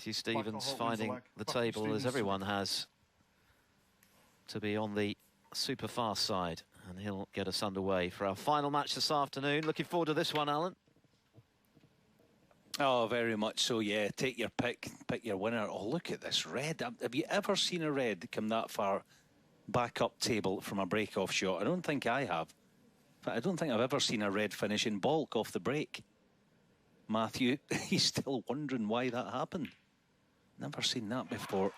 Matthew Stevens finding the table, as everyone has, to be on the super fast side, and he'll get us underway for our final match this afternoon. Looking forward to this one, Alan. Oh, very much so, yeah. Take your pick your winner. Oh, look at this red. Have you ever seen a red come that far back up table from a break-off shot? I don't think I have. In fact, I don't think I've ever seen a red finish in baulk off the break. Matthew, he's still wondering why that happened. Never seen that before.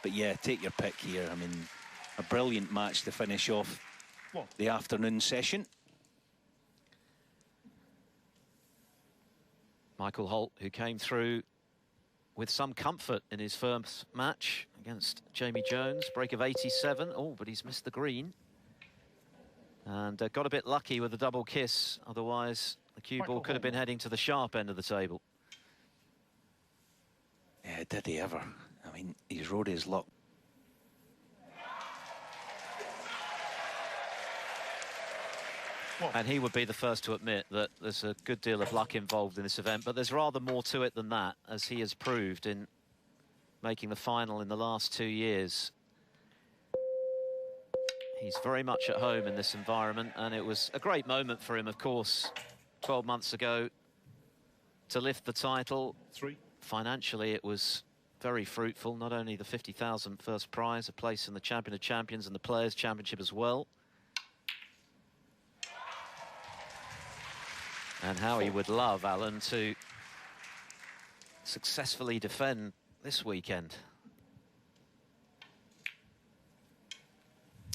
But yeah, take your pick here. I mean, a brilliant match to finish off the afternoon session. Michael Holt, who came through with some comfort in his first match against Jamie Jones. Break of 87. Oh, but he's missed the green. And got a bit lucky with the double kiss. Otherwise, the cue ball could have been heading to the sharp end of the table. Yeah, did he ever? I mean, he's rode his luck. And he would be the first to admit that there's a good deal of luck involved in this event, but there's rather more to it than that, as he has proved in making the final in the last 2 years. He's very much at home in this environment, and it was a great moment for him, of course, 12 months ago, to lift the title. Financially, it was very fruitful. Not only the 50,000 first prize, a place in the Champion of Champions and the Players' Championship as well. And how he would love, Alan, to successfully defend this weekend.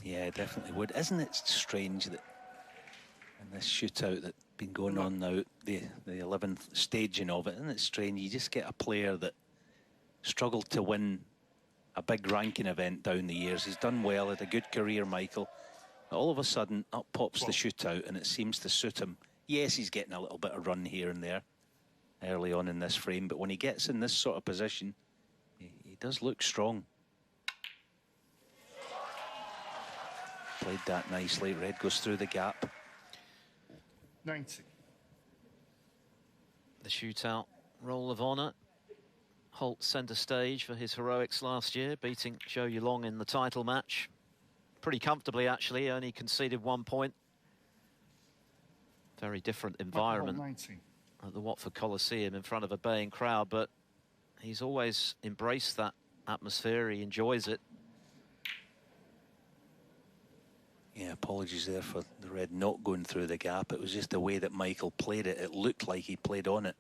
Yeah, definitely would. Isn't it strange that in this shootout that's been going on now, the 11th staging of it, isn't it strange? You just get a player that struggled to win a big ranking event down the years. He's done well, had a good career, Michael. But all of a sudden, up pops the shootout, and it seems to suit him. Yes, he's getting a little bit of run here and there early on in this frame, but when he gets in this sort of position, he does look strong. Played that nicely. Red goes through the gap. 90. The shootout roll of honour. Holt centre stage for his heroics last year, beating Zhou Yulong in the title match. Pretty comfortably, actually, only conceded 1 point. Very different environment at the Watford Coliseum in front of a baying crowd, but he's always embraced that atmosphere. He enjoys it. Yeah, apologies there for the red not going through the gap. It was just the way that Michael played it. It looked like he played on it.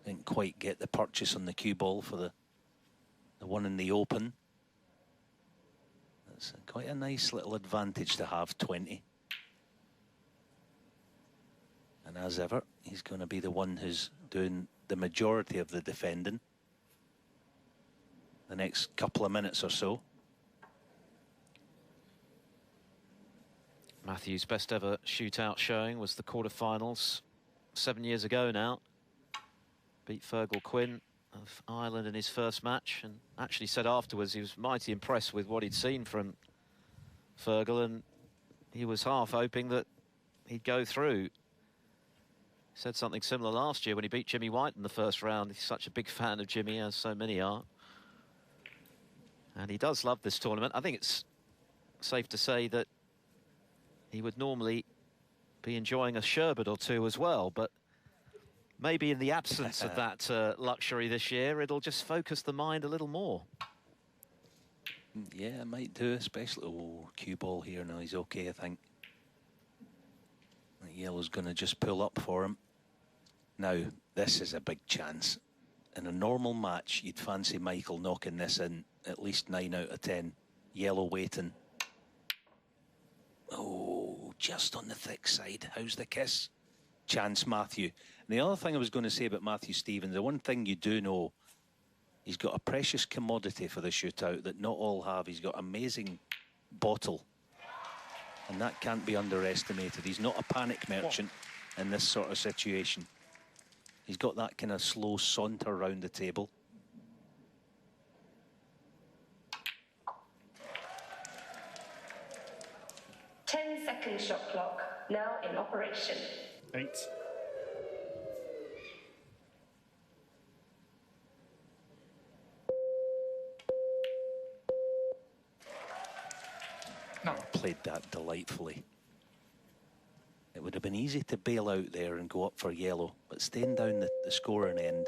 Didn't quite get the purchase on the cue ball for the one in the open. That's quite a nice little advantage to have, 20. And as ever, he's going to be the one who's doing the majority of the defending the next couple of minutes or so. Matthew's best ever shootout showing was the quarterfinals 7 years ago now. Beat Fergal Quinn of Ireland in his first match, and actually said afterwards he was mighty impressed with what he'd seen from Fergal, and he was half hoping that he'd go through. Said something similar last year when he beat Jimmy White in the first round. He's such a big fan of Jimmy, as so many are. And he does love this tournament. I think it's safe to say that he would normally be enjoying a sherbet or two as well, but maybe in the absence of that luxury this year, it'll just focus the mind a little more. Yeah, it might do, especially... Oh, cue ball here now. He's okay, I think. The yellow's going to just pull up for him. Now, this is a big chance. In a normal match, you'd fancy Michael knocking this in at least 9 out of 10. Yellow waiting. Oh, just on the thick side. How's the kiss? Chance, Matthew. And the other thing I was going to say about Matthew Stevens, the one thing you do know, he's got a precious commodity for the shootout that not all have. He's got amazing bottle. And that can't be underestimated. He's not a panic merchant in this sort of situation. He's got that kind of slow saunter around the table. Ten-second shot clock now in operation. 8. No. Played that delightfully. It would have been easy to bail out there and go up for yellow, but staying down the scoring end.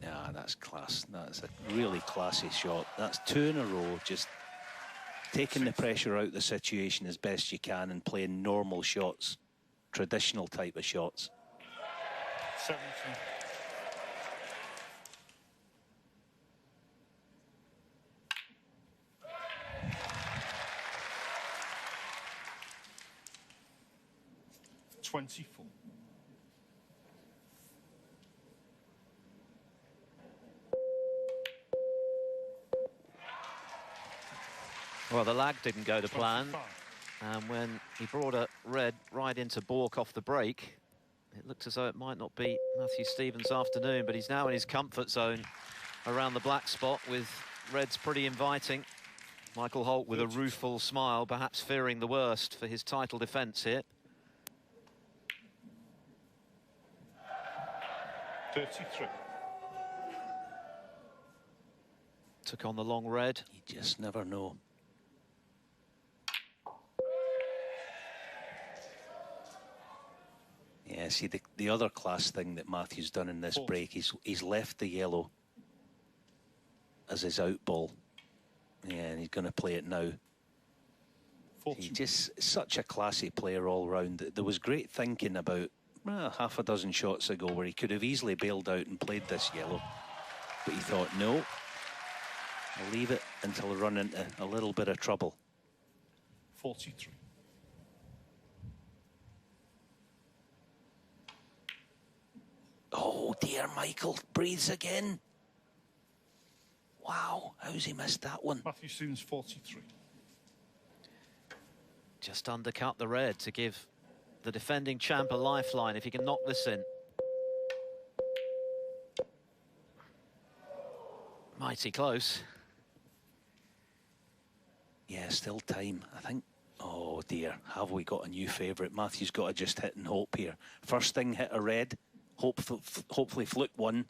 Yeah, that's class. That's a really classy shot. That's 2 in a row, just taking the pressure out of the situation as best you can and playing normal shots, traditional type of shots. 17. $24. Well, the lag didn't go to plan. 25. And when he brought a red right into baulk off the break, it looked as though it might not be Matthew Stevens' afternoon, but he's now in his comfort zone around the black spot with reds pretty inviting. Michael Holt with a rueful smile, perhaps fearing the worst for his title defence here. 33. Took on the long red. You just never know. Yeah, see, the other class thing that Matthew's done in this break, he's left the yellow as his out ball. Yeah, and he's going to play it now. He's just such a classy player all round. There was great thinking about half a dozen shots ago where he could have easily bailed out and played this yellow. But he thought, no, I'll leave it until I run into a little bit of trouble. 43. Oh dear, Michael breathes again. Wow, how's he missed that one? Matthew Stevens, 43. Just undercut the red to give the defending champ a lifeline if he can knock this in. Mighty close. Yeah, still time, I think. Oh dear, have we got a new favourite? Matthew's got to just hit and hope here. First thing, hit a red. Hopefully fluke one.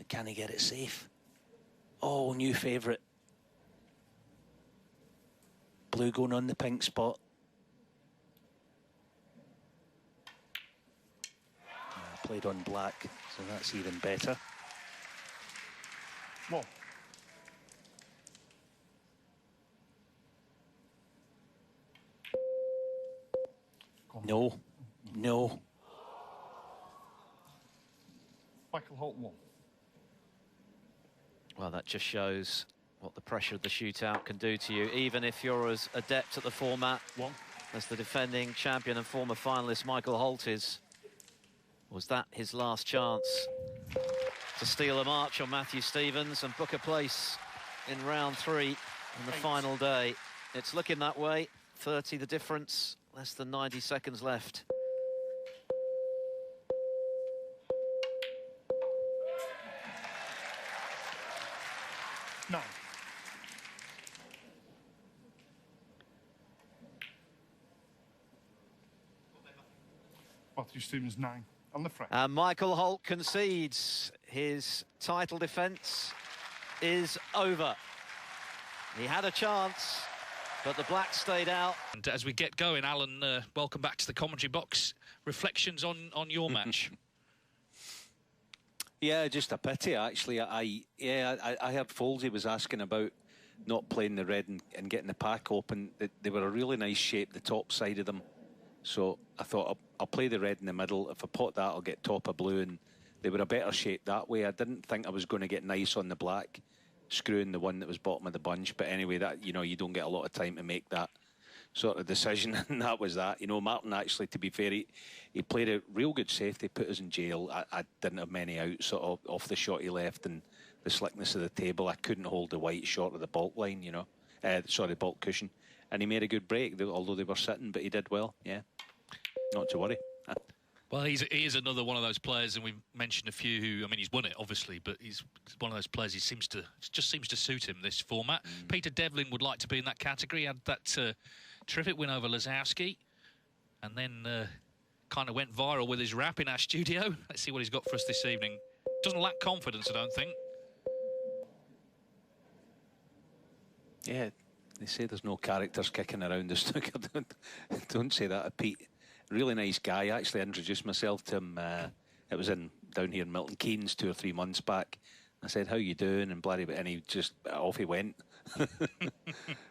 Can he get it safe? Oh, new favourite. Blue going on the pink spot. Played on black, so that's even better. One. No. No. Michael Holt, 1. Well, that just shows what the pressure of the shootout can do to you, even if you're as adept at the format 1. as the defending champion and former finalist Michael Holt is. Was that his last chance to steal a march on Matthew Stevens and book a place in round 3 on the final day? It's looking that way. 30 the difference, less than 90 seconds left. Nine. Matthew Stevens, 9 on the front. And Michael Holt concedes. His title defence is over. He had a chance, but the black stayed out. And as we get going, Alan, welcome back to the commentary box. Reflections on your match? Yeah, just a pity, actually. I heard Folsey was asking about not playing the red and getting the pack open. They were a really nice shape, the top side of them. So I thought I'll play the red in the middle. If I pot that, I'll get top of blue, and they were a better shape that way. I didn't think I was going to get nice on the black, screwing the one that was bottom of the bunch. But anyway, that, you know, you don't get a lot of time to make that sort of decision, and that was that. You know, Martin, actually, to be fair, he played a real good safety, put us in jail. I didn't have many out sort of off the shot he left and the slickness of the table. I couldn't hold the white short of the baulk line, you know. Sorry, baulk cushion. And he made a good break, although they were sitting, but he did well, yeah. Not to worry. Well, he is another one of those players, and we've mentioned a few who, I mean, he's won it, obviously, but he's one of those players, it just seems to suit him, this format. Peter Devlin would like to be in that category, had that terrific win over Lazowski, and then kind of went viral with his rap in our studio. Let's see what he's got for us this evening. Doesn't lack confidence, I don't think. Yeah, they say there's no characters kicking around the snooker. Don't say that, Pete. Really nice guy. I actually introduced myself to him. It was down here in Milton Keynes 2 or 3 months back. I said, "How you doing?" and bloody, and he just off he went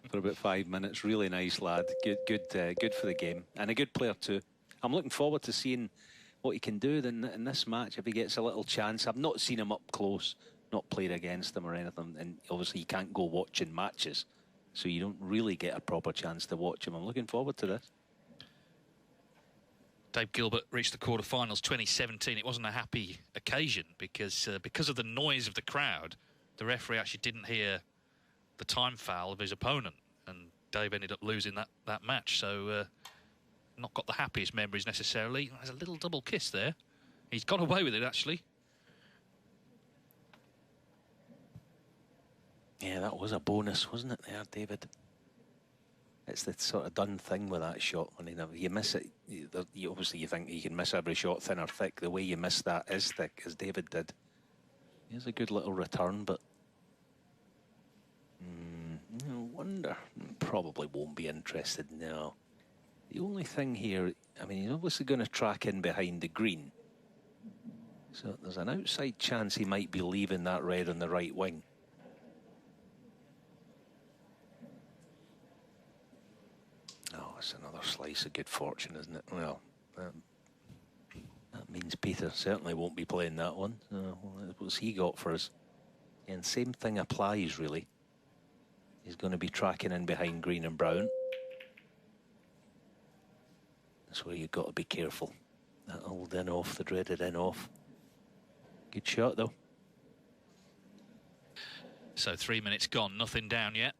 for about 5 minutes. Really nice lad. Good for the game and a good player too. I'm looking forward to seeing what he can do in this match if he gets a little chance. I've not seen him up close, not played against him or anything, and obviously you can't go watching matches, so you don't really get a proper chance to watch him. I'm looking forward to this. Dave Gilbert reached the quarterfinals 2017. It wasn't a happy occasion because of the noise of the crowd, the referee actually didn't hear the time foul of his opponent, and Dave ended up losing that match. So not got the happiest memories necessarily. There's a little double kiss there. He's got away with it, actually. Yeah, that was a bonus, wasn't it there, David? It's the sort of done thing with that shot. I mean, you miss it, obviously you think you can miss every shot, thin or thick. The way you miss that is thick, as David did. Here's a good little return, but I wonder. Probably won't be interested now. The only thing here, I mean, he's obviously going to track in behind the green. So there's an outside chance he might be leaving that red on the right wing. Oh, it's another slice of good fortune, isn't it? Well, that means Peter certainly won't be playing that one. What's he got for us? And same thing applies, really. He's going to be tracking in behind green and brown. That's where you've got to be careful. That old in off, the dreaded in off. Good shot, though. So 3 minutes gone, nothing down yet.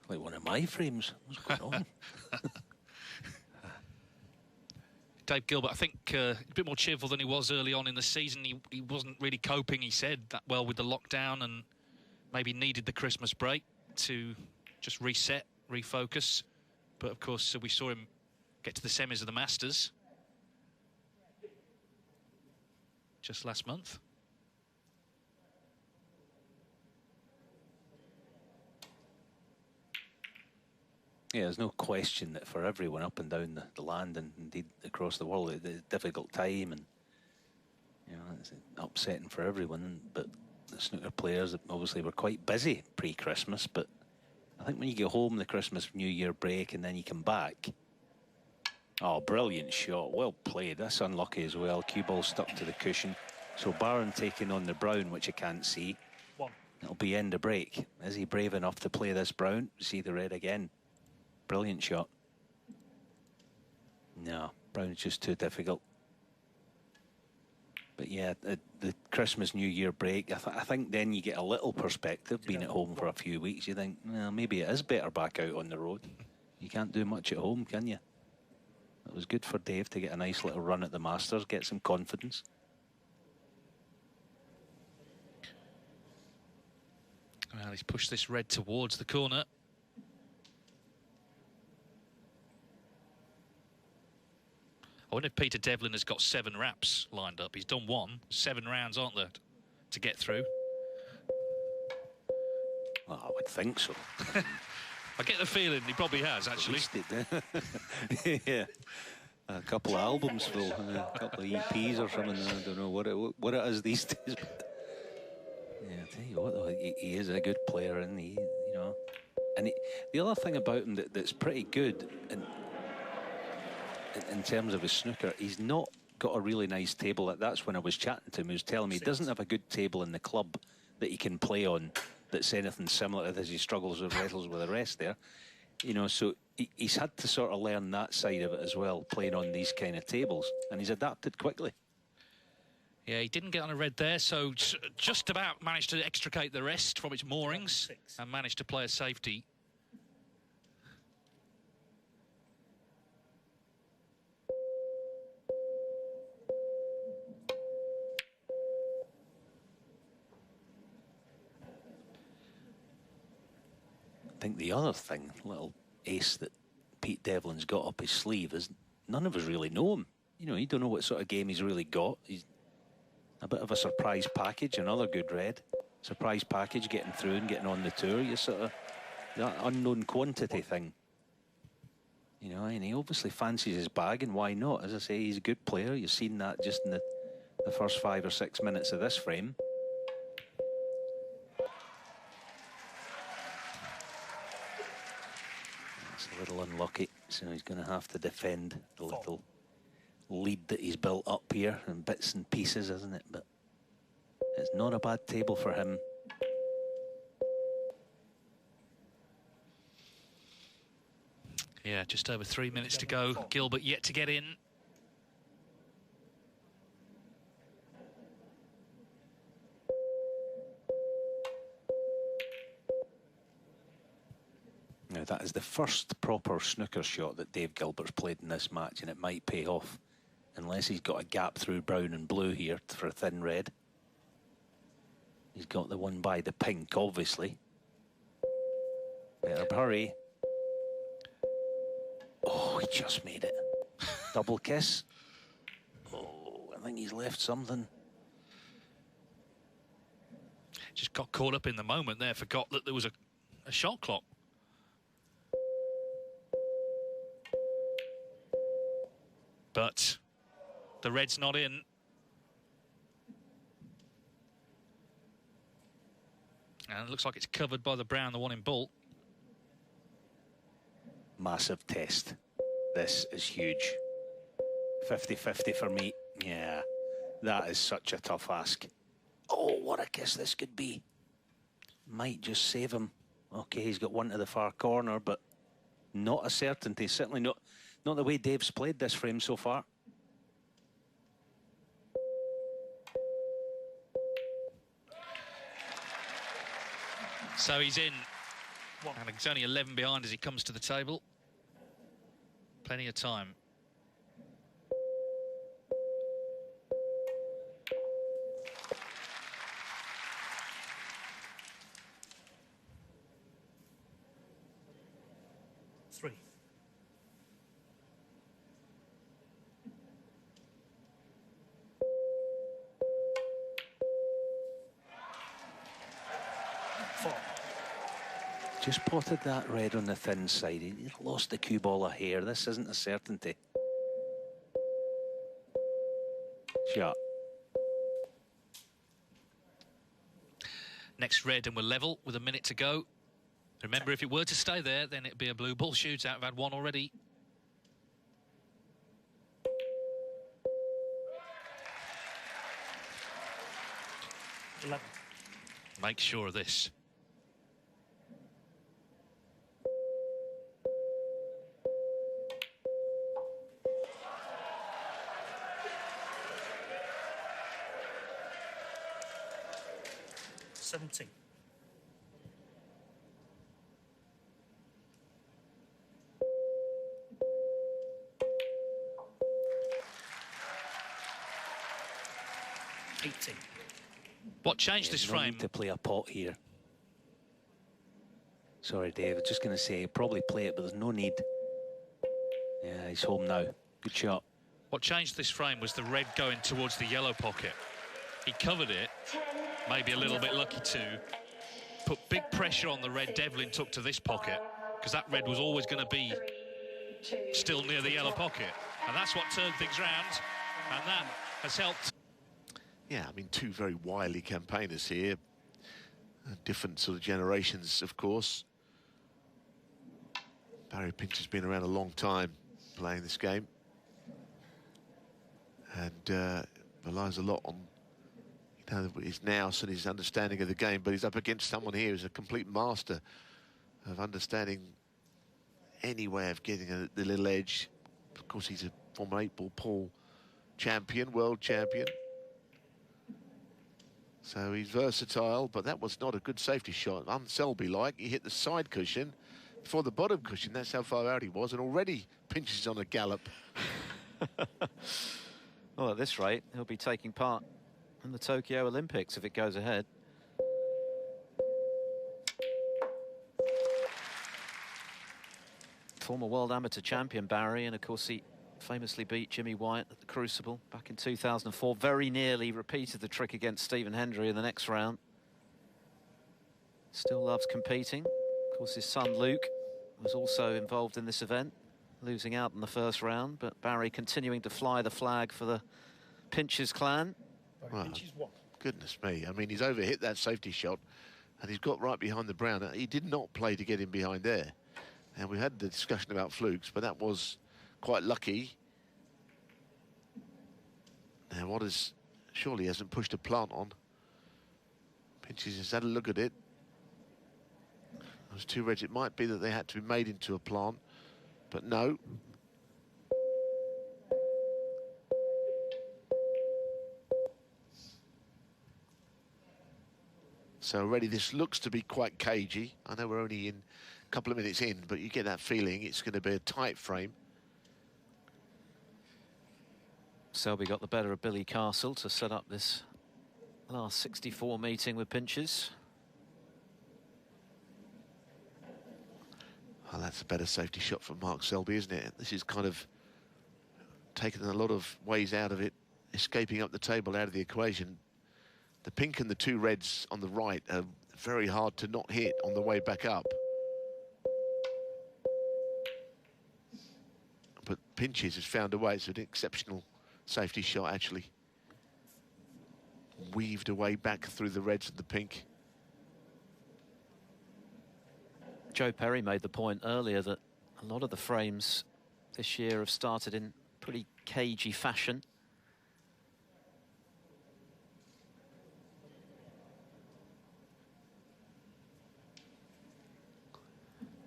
Like one of my frames. What's going on? Dave Gilbert, I think a bit more cheerful than he was early on in the season. He wasn't really coping, he said, that well with the lockdown, and maybe needed the Christmas break to just reset, refocus. But of course, we saw him get to the semis of the Masters just last month. Yeah, there's no question that for everyone up and down the land and indeed across the world, it's a difficult time, and you know, it's upsetting for everyone. But the snooker players obviously were quite busy pre-Christmas, but I think when you get home the Christmas New Year break and then you come back, oh, brilliant shot, well played. That's unlucky as well. Cue ball stuck to the cushion. So Barron taking on the brown, which you can't see. It'll be end of break. Is he brave enough to play this brown? See the red again. Brilliant shot. No, brown's just too difficult. But yeah, the Christmas New Year break, I think then you get a little perspective. Being at home for a few weeks, you think, well, maybe it is better back out on the road. You can't do much at home, can you? It was good for Dave to get a nice little run at the Masters, get some confidence. Well, he's pushed this red towards the corner. I wonder if Peter Devlin has got 7 wraps lined up. He's done 1. 7 rounds, aren't there, to get through? Well, I would think so. I get the feeling he probably has, actually. Yeah. A couple of albums full, a couple of EPs or something. I don't know what it is these days. Yeah, I tell you what, though, he is a good player, and you know. And the other thing about him that's pretty good, and in terms of his snooker, he's not got a really nice table. That's when I was chatting to him. He was telling me he doesn't have a good table in the club that he can play on that's anything similar to this. He struggles with wrestles with the rest there. You know, so he's had to sort of learn that side of it as well, playing on these kind of tables, and he's adapted quickly. Yeah, he didn't get on a red there, so just about managed to extricate the rest from its moorings and managed to play a safety. I think the other thing, little ace that Pete Devlin's got up his sleeve, is none of us really know him. You know, you don't know what sort of game he's really got. A bit of a surprise package, another good red. Surprise package, getting through and getting on the tour. You sort of, that unknown quantity thing. You know, and he obviously fancies his bag, and why not? As I say, he's a good player. You've seen that just in the first 5 or 6 minutes of this frame. It's a little unlucky, so he's going to have to defend the little lead that he's built up here in bits and pieces, isn't it? But it's not a bad table for him. Yeah, just over 3 minutes to go. Gilbert yet to get in. Now, that is the first proper snooker shot that Dave Gilbert's played in this match, and it might pay off, unless he's got a gap through brown and blue here for a thin red. He's got the one by the pink, obviously. Better hurry. Oh, he just made it. Double kiss. Oh, I think he's left something. Just got caught up in the moment there, forgot that there was a shot clock. But the red's not in. And it looks like it's covered by the brown, the one in Bolt. Massive test. This is huge. 50-50 for me. Yeah, that is such a tough ask. Oh, what a kiss this could be. Might just save him. Okay, he's got one to the far corner, but not a certainty. Certainly not the way Dave's played this frame so far. So he's in. And he's only 11 behind as he comes to the table. Plenty of time. Three. Four. Just potted that red on the thin side. He lost the cue ball of hair. This isn't a certainty. Shot. Next red and we're level with a minute to go. Remember, if it were to stay there, then it'd be a blue ball shootout. We've had one already. Make sure of this. Seventeen. What changed this no frame? need to play a pot here. Sorry, Dave. I was just going to say, probably play it, but there's no need. Yeah, he's home now. Good shot. What changed this frame was the red going towards the yellow pocket. He covered it, maybe a little bit lucky too. Put big pressure on the red Devlin took to this pocket, because that red was always going to be still near the yellow pocket. And that's what turned things round, and that has helped. Yeah, I mean, two very wily campaigners here. Different sort of generations, of course. Barry Pincher's been around a long time playing this game. And relies a lot on, you know, his nous and his understanding of the game, but he's up against someone here who's a complete master of understanding any way of getting the little edge. Of course, he's a former 8-ball pool champion, world champion. So he's versatile, but that was not a good safety shot. Un-Selby-like, he hit the side cushion before the bottom cushion. That's how far out he was, and already Pinches on a gallop. Well, at this rate, he'll be taking part in the Tokyo Olympics if it goes ahead. Former world amateur champion Barry, and of course he famously beat Jimmy White at the Crucible back in 2004. Very nearly repeated the trick against Stephen Hendry in the next round. Still loves competing. Of course, his son Luke was also involved in this event, losing out in the first round, but Barry continuing to fly the flag for the Pinches clan. Well, goodness me. I mean, he's overhit that safety shot and he's got right behind the brown. He did not play to get him behind there. And we had the discussion about flukes, but that was quite lucky. Now, what is... Surely hasn't pushed a plant on. Pinches has had a look at it. Those two reds, it might be that they had to be made into a plant, but no. So already this looks to be quite cagey. I know we're only in a couple of minutes in, but you get that feeling it's going to be a tight frame. Selby got the better of Billy Castle to set up this last 64 meeting with Pinches. Well, that's a better safety shot for Mark Selby, isn't it? This is kind of taking a lot of ways out of it, escaping up the table out of the equation. The pink and the two reds on the right are very hard to not hit on the way back up. But Pinches has found a way. It's an exceptional safety shot, actually. Weaved away back through the reds and the pink. Joe Perry made the point earlier that a lot of the frames this year have started in pretty cagey fashion.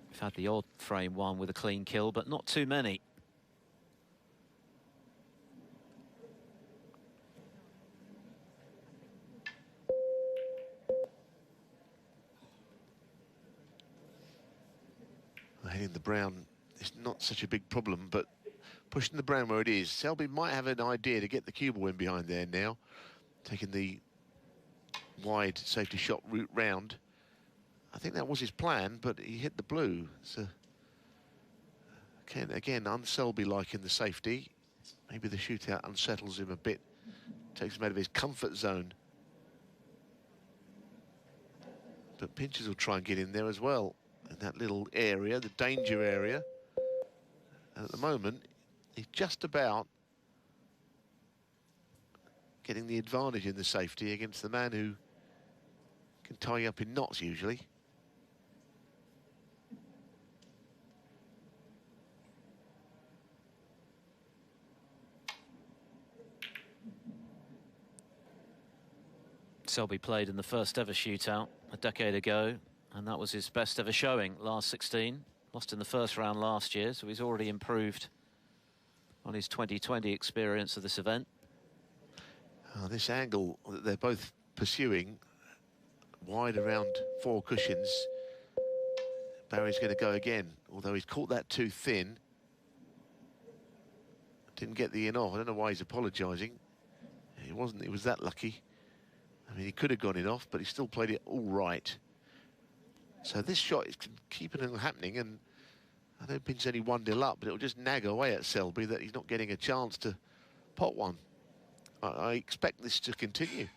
We've had the odd frame one with a clean kill, but not too many. Hitting the brown is not such a big problem, but pushing the brown where it is, Selby might have an idea to get the cue ball in behind there now, taking the wide safety shot route round. I think that was his plan, but he hit the blue. So again, un-Selby-like in the safety. Maybe the shootout unsettles him a bit, takes him out of his comfort zone. But Pinches will try and get in there as well, in that little area, the danger area. And at the moment, he's just about getting the advantage in the safety against the man who can tie you up in knots usually. Selby played in the first ever shootout a decade ago, and that was his best ever showing, last 16. Lost in the first round last year, so he's already improved on his 2020 experience of this event. This angle that they're both pursuing, wide around four cushions. Barry's going to go again, although he's caught that too thin. Didn't get the in off. I don't know why he's apologising. He was that lucky. I mean, he could have gone in off, but he still played it all right. So this shot is keeping it happening, and I don't think it's only 1-0 up, but it'll just nag away at Selby that he's not getting a chance to pot one. I expect this to continue.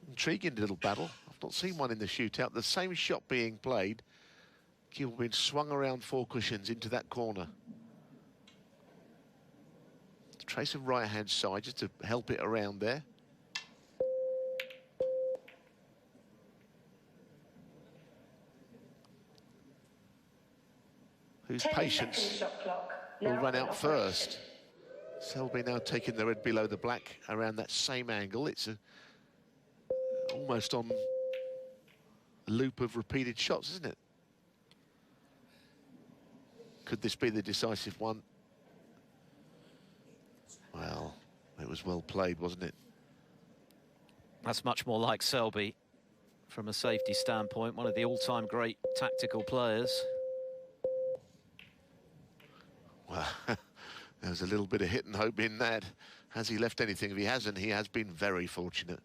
Intriguing little battle. I've not seen one in the shootout. The same shot being played. Cue ball being swung around four cushions into that corner. Trace of right-hand side just to help it around there. Whose patience will run out first. Selby now taking the red below the black around that same angle. It's almost on a loop of repeated shots, isn't it? Could this be the decisive one? Well, it was well played, wasn't it? That's much more like Selby from a safety standpoint, one of the all-time great tactical players. Well, there's a little bit of hit and hope in that. Has he left anything? If he hasn't, he has been very fortunate.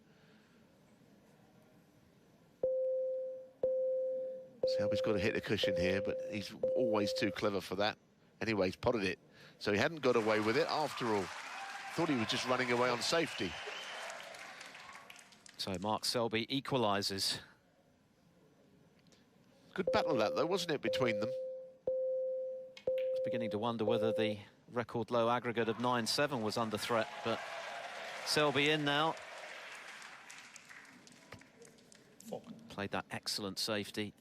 Selby's got to hit a cushion here, but he's always too clever for that. Anyway, he's potted it. So he hadn't got away with it after all. Thought he was just running away on safety. So Mark Selby equalises. Good battle that, though, wasn't it, between them? I was beginning to wonder whether the record low aggregate of 9-7 was under threat, but Selby in now. Played that excellent safety.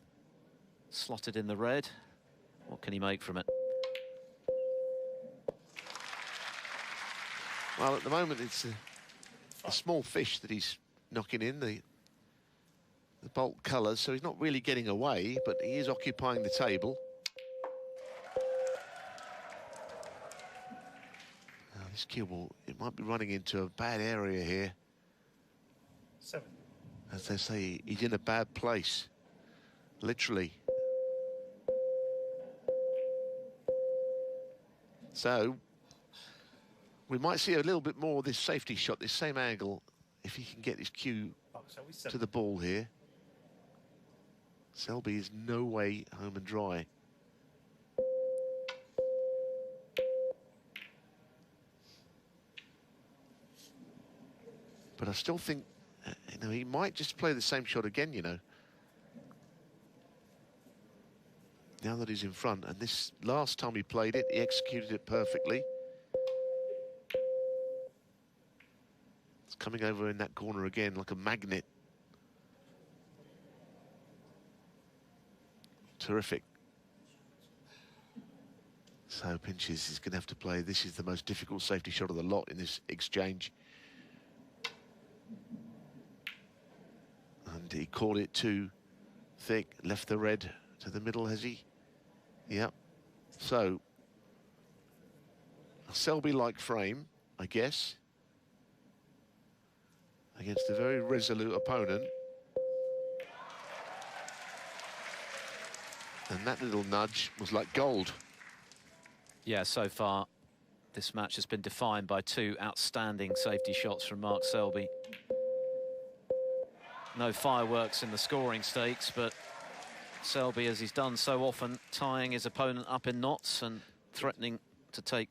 Slotted in the red. What can he make from it? Well, at the moment, it's a small fish that he's knocking in, the bolt colours, so he's not really getting away, but he is occupying the table. Now, this cue ball, it might be running into a bad area here. 7. As they say, he's in a bad place, literally. So, we might see a little bit more of this safety shot, this same angle, if he can get his cue to the ball here. Selby is no way home and dry. But I still think, you know, he might just play the same shot again, you know. Now that he's in front, and this last time he played it, he executed it perfectly. It's coming over in that corner again like a magnet. Terrific. So Pinches is going to have to play. This is the most difficult safety shot of the lot in this exchange. And he caught it too thick, left the red to the middle, has he? Yep. So, a Selby-like frame, I guess, against a very resolute opponent. And that little nudge was like gold. Yeah, so far, this match has been defined by two outstanding safety shots from Mark Selby. No fireworks in the scoring stakes, but Selby, as he's done so often, tying his opponent up in knots and threatening to take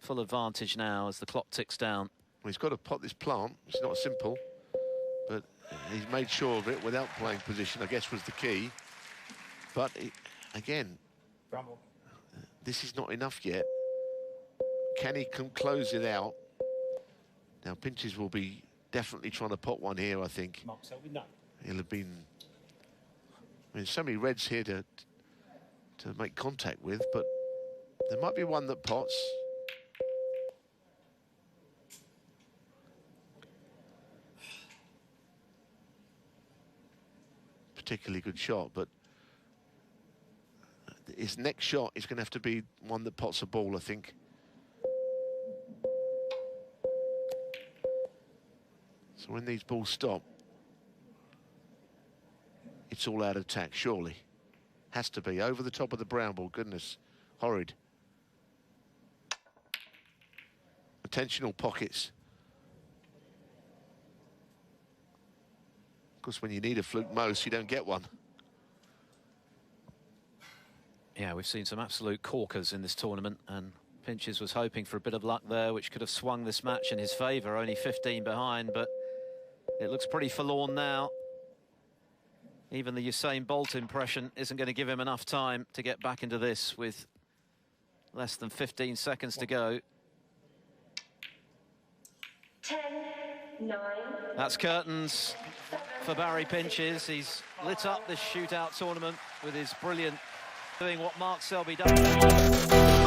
full advantage now as the clock ticks down. Well, he's got to pot this plant. It's not simple, but he's made sure of it without playing position, I guess, was the key. But again, this is not enough yet. Can he close it out? Now, Pinches will be definitely trying to pot one here, I think. He'll have been... I mean, so many reds here to make contact with, but there might be one that pots. Particularly good shot, but his next shot is going to have to be one that pots a ball, I think. So when these balls stop, it's all out of tack, surely. Has to be. Over the top of the brown ball. Goodness. Horrid. Attentional pockets. Of course, when you need a fluke most, you don't get one. Yeah, we've seen some absolute corkers in this tournament, and Pinches was hoping for a bit of luck there, which could have swung this match in his favour. Only 15 behind, but it looks pretty forlorn now. Even the Usain Bolt impression isn't going to give him enough time to get back into this with less than 15 seconds to go. 10, 9. That's curtains for Barry Pinches. He's lit up this shootout tournament with his brilliant doing what Mark Selby does.